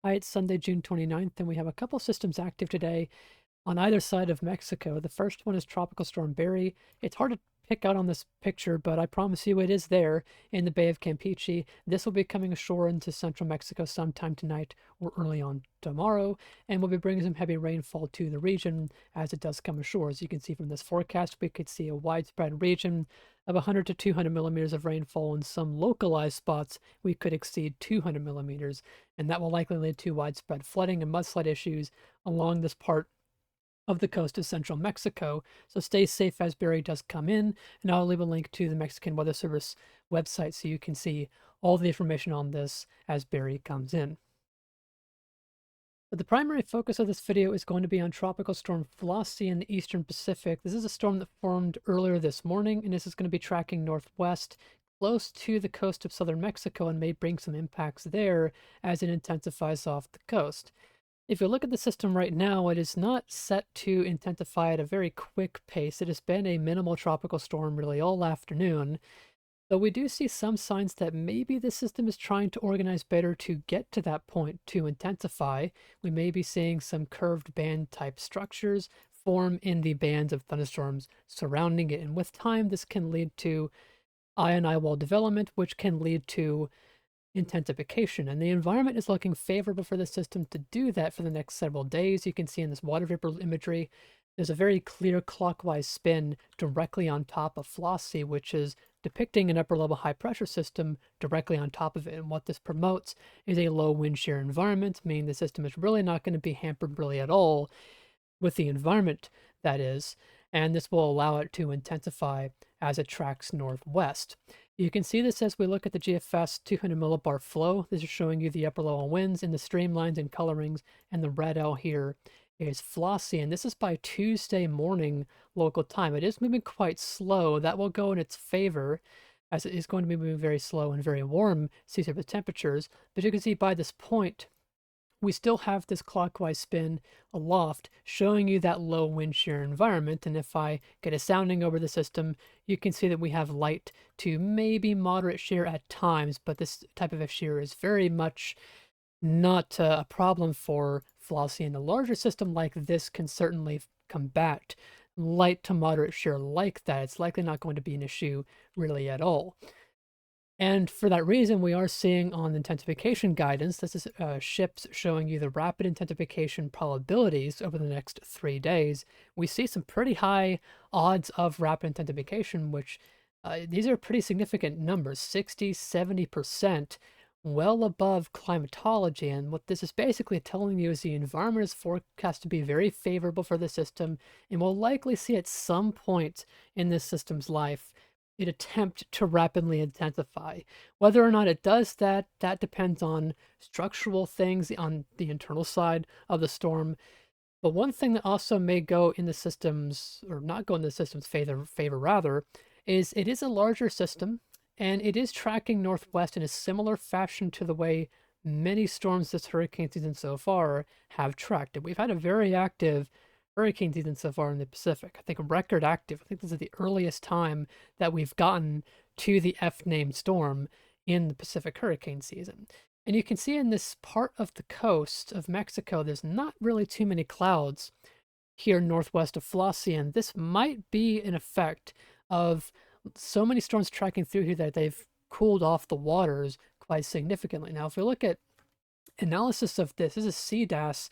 Hi, it's Sunday, June 29th, and we have a couple systems active today on either side of Mexico. The first one is Tropical Storm Barry. It's hard to pick out on this picture, but I promise you it is there in the Bay of Campeche. This will be coming ashore into central Mexico sometime tonight or early on tomorrow, and will be bringing some heavy rainfall to the region as it does come ashore. As you can see from this forecast, we could see a widespread region of 100 to 200 millimeters of rainfall. In some localized spots, we could exceed 200 millimeters, and that will likely lead to widespread flooding and mudslide issues along this part of the coast of central Mexico. So stay safe as Barry does come in, and I'll leave a link to the Mexican Weather Service website so you can see all the information on this as Barry comes in. But the primary focus of this video is going to be on Tropical Storm Flossie in the eastern Pacific. This is a storm that formed earlier this morning, and this is going to be tracking northwest close to the coast of southern Mexico and may bring some impacts there as it intensifies off the coast. If you look at the system right now, it is not set to intensify at a very quick pace. It has been a minimal tropical storm really all afternoon, though we do see some signs that maybe the system is trying to organize better to get to that point to intensify. We may be seeing some curved band type structures form in the bands of thunderstorms surrounding it, and with time this can lead to eye and eye wall development, which can lead to intensification, and the environment is looking favorable for the system to do that for the next several days. You can see in this water vapor imagery, there's a very clear clockwise spin directly on top of Flossie, which is depicting an upper level high pressure system directly on top of it. And what this promotes is a low wind shear environment, meaning the system is really not going to be hampered really at all with the environment, that is, and this will allow it to intensify as it tracks northwest. You can see this as we look at the GFS 200 millibar flow. This is showing you the upper level winds in the streamlines and colorings, and the red L here is Flossie, and this is by Tuesday morning local time. It is moving quite slow. That will go in its favor as it is going to be moving very slow and very warm sea surface temperatures, but you can see by this point we still have this clockwise spin aloft, showing you that low wind shear environment. And if I get a sounding over the system, you can see that we have light to maybe moderate shear at times, but this type of shear is very much not a problem for Flossie. And a larger system like this can certainly combat light to moderate shear like that. It's likely not going to be an issue really at all. And for that reason, we are seeing on the intensification guidance, this is ships showing you the rapid intensification probabilities over the next 3 days. We see some pretty high odds of rapid intensification, which these are pretty significant numbers, 60, 70%, well above climatology. And what this is basically telling you is the environment is forecast to be very favorable for the system, and we'll likely see at some point in this system's life it attempt to rapidly intensify. Whether or not it does that, that depends on structural things on the internal side of the storm. But one thing that also may go in the system's, or not go in the system's favor rather, is it is a larger system, and it is tracking northwest in a similar fashion to the way many storms this hurricane season so far have tracked. And we've had a very active hurricane season so far in the Pacific. I think record active. I think this is the earliest time that we've gotten to the F-named storm in the Pacific hurricane season. And you can see in this part of the coast of Mexico, there's not really too many clouds here northwest of Flossie, and this might be an effect of so many storms tracking through here that they've cooled off the waters quite significantly. Now, if we look at analysis of this is CDAS,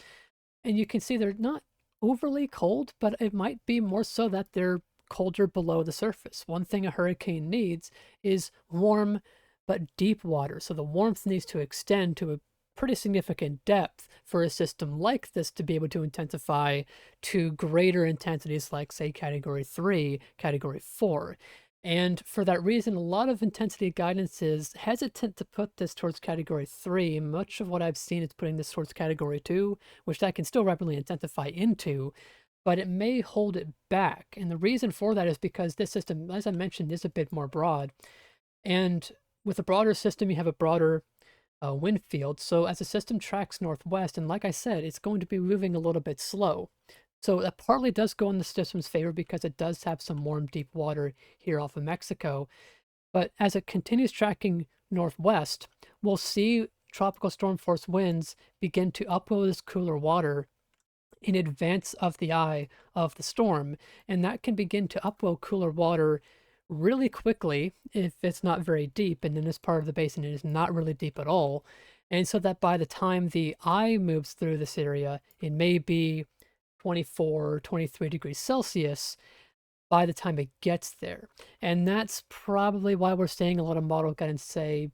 and you can see they're not overly cold, but it might be more so that they're colder below the surface. One thing a hurricane needs is warm but deep water. So the warmth needs to extend to a pretty significant depth for a system like this to be able to intensify to greater intensities like, say, category 3, category 4. And for that reason, a lot of intensity guidance is hesitant to put this towards category 3. Much of what I've seen is putting this towards category 2, which that can still rapidly intensify into, but it may hold it back. And the reason for that is because this system, as I mentioned, is a bit more broad. And with a broader system, you have a broader wind field. So as the system tracks northwest, and like I said, it's going to be moving a little bit slow. So that partly does go in the system's favor because it does have some warm, deep water here off of Mexico. But as it continues tracking northwest, we'll see tropical storm force winds begin to upwell this cooler water in advance of the eye of the storm, and that can begin to upwell cooler water really quickly if it's not very deep, and in this part of the basin it is not really deep at all. And so that by the time the eye moves through this area, it may be 24, 23 degrees Celsius by the time it gets there. And that's probably why we're seeing a lot of model guidance say,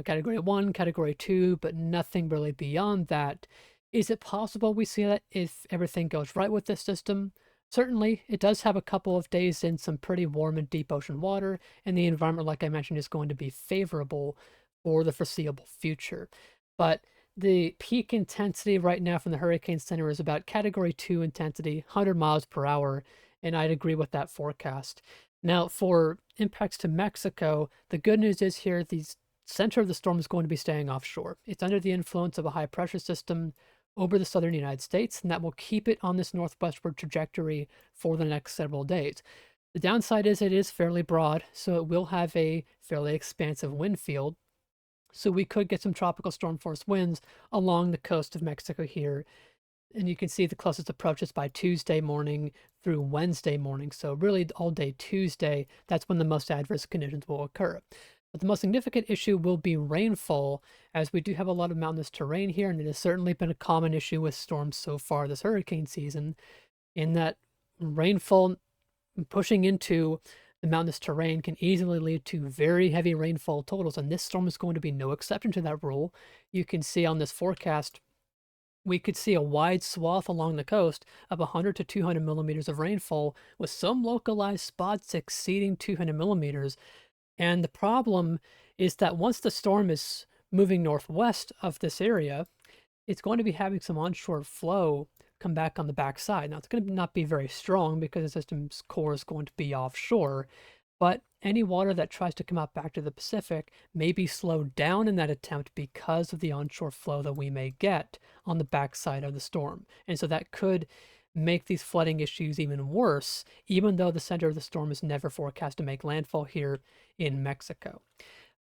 category 1, category 2, but nothing really beyond that. Is it possible we see that if everything goes right with this system? Certainly, it does have a couple of days in some pretty warm and deep ocean water, and the environment, like I mentioned, is going to be favorable for the foreseeable future. But the peak intensity right now from the Hurricane Center is about category 2 intensity, 100 miles per hour, and I'd agree with that forecast. Now, for impacts to Mexico, the good news is here the center of the storm is going to be staying offshore. It's under the influence of a high pressure system over the southern United States, and that will keep it on this northwestward trajectory for the next several days. The downside is it is fairly broad, so it will have a fairly expansive wind field. So we could get some tropical storm force winds along the coast of Mexico here. And you can see the closest approach is by Tuesday morning through Wednesday morning. So really all day Tuesday, that's when the most adverse conditions will occur. But the most significant issue will be rainfall, as we do have a lot of mountainous terrain here, and it has certainly been a common issue with storms so far this hurricane season, in that rainfall pushing into the mountainous terrain can easily lead to very heavy rainfall totals, and this storm is going to be no exception to that rule. You can see on this forecast, we could see a wide swath along the coast of 100 to 200 millimeters of rainfall, with some localized spots exceeding 200 millimeters. And the problem is that once the storm is moving northwest of this area, it's going to be having some onshore flow come back on the backside. Now, it's going to not be very strong because the system's core is going to be offshore, but any water that tries to come out back to the Pacific may be slowed down in that attempt because of the onshore flow that we may get on the backside of the storm. And so that could make these flooding issues even worse, even though the center of the storm is never forecast to make landfall here in Mexico.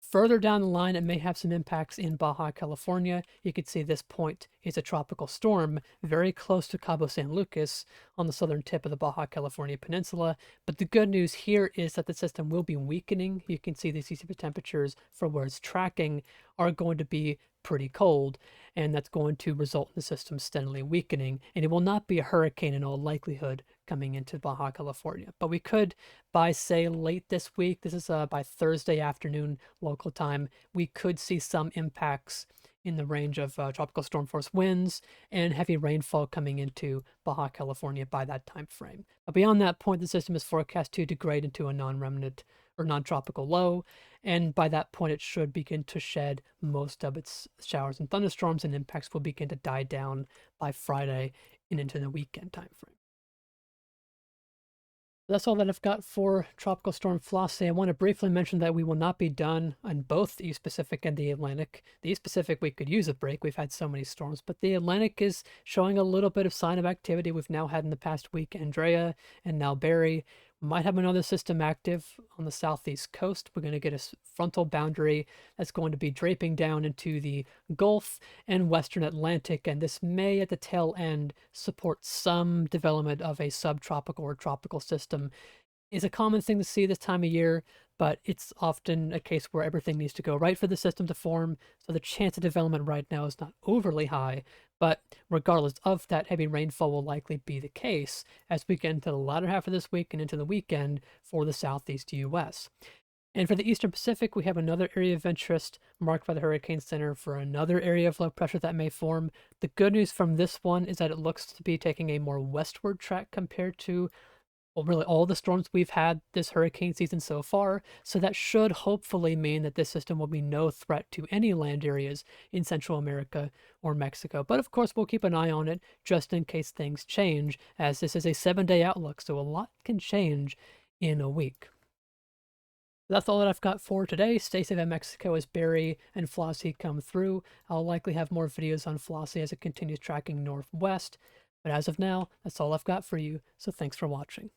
Further down the line, it may have some impacts in Baja California. You can see this point is a tropical storm very close to Cabo San Lucas on the southern tip of the Baja California Peninsula. But the good news here is that the system will be weakening. You can see the seaside temperatures for where it's tracking are going to be pretty cold, and that's going to result in the system steadily weakening. And it will not be a hurricane in all likelihood coming into Baja California. But we could, by say late this week, this is by Thursday afternoon local time, we could see some impacts in the range of tropical storm force winds and heavy rainfall coming into Baja California by that time frame. But beyond that point, the system is forecast to degrade into a non-remnant or non-tropical low, and by that point it should begin to shed most of its showers and thunderstorms, and impacts will begin to die down by Friday and into the weekend time frame. That's all that I've got for Tropical Storm Flossie. I want to briefly mention that we will not be done on both the East Pacific and the Atlantic. The East Pacific, we could use a break. We've had so many storms, but the Atlantic is showing a little bit of sign of activity. We've now had in the past week Andrea and now Barry. We might have another system active on the southeast coast. We're going to get a frontal boundary that's going to be draping down into the Gulf and Western Atlantic, and this may at the tail end support some development of a subtropical or tropical system. Is a common thing to see this time of year, but it's often a case where everything needs to go right for the system to form, so the chance of development right now is not overly high. But regardless of that, heavy rainfall will likely be the case as we get into the latter half of this week and into the weekend for the southeast U.S. And for the Eastern Pacific, we have another area of interest marked by the Hurricane Center for another area of low pressure that may form. The good news from this one is that it looks to be taking a more westward track compared to, well, really all the storms we've had this hurricane season so far. So that should hopefully mean that this system will be no threat to any land areas in Central America or Mexico. But of course, we'll keep an eye on it just in case things change, as this is a 7-day outlook, so a lot can change in a week. That's all that I've got for today. Stay safe in Mexico as Barry and Flossie come through. I'll likely have more videos on Flossie as it continues tracking northwest. But as of now, that's all I've got for you, so thanks for watching.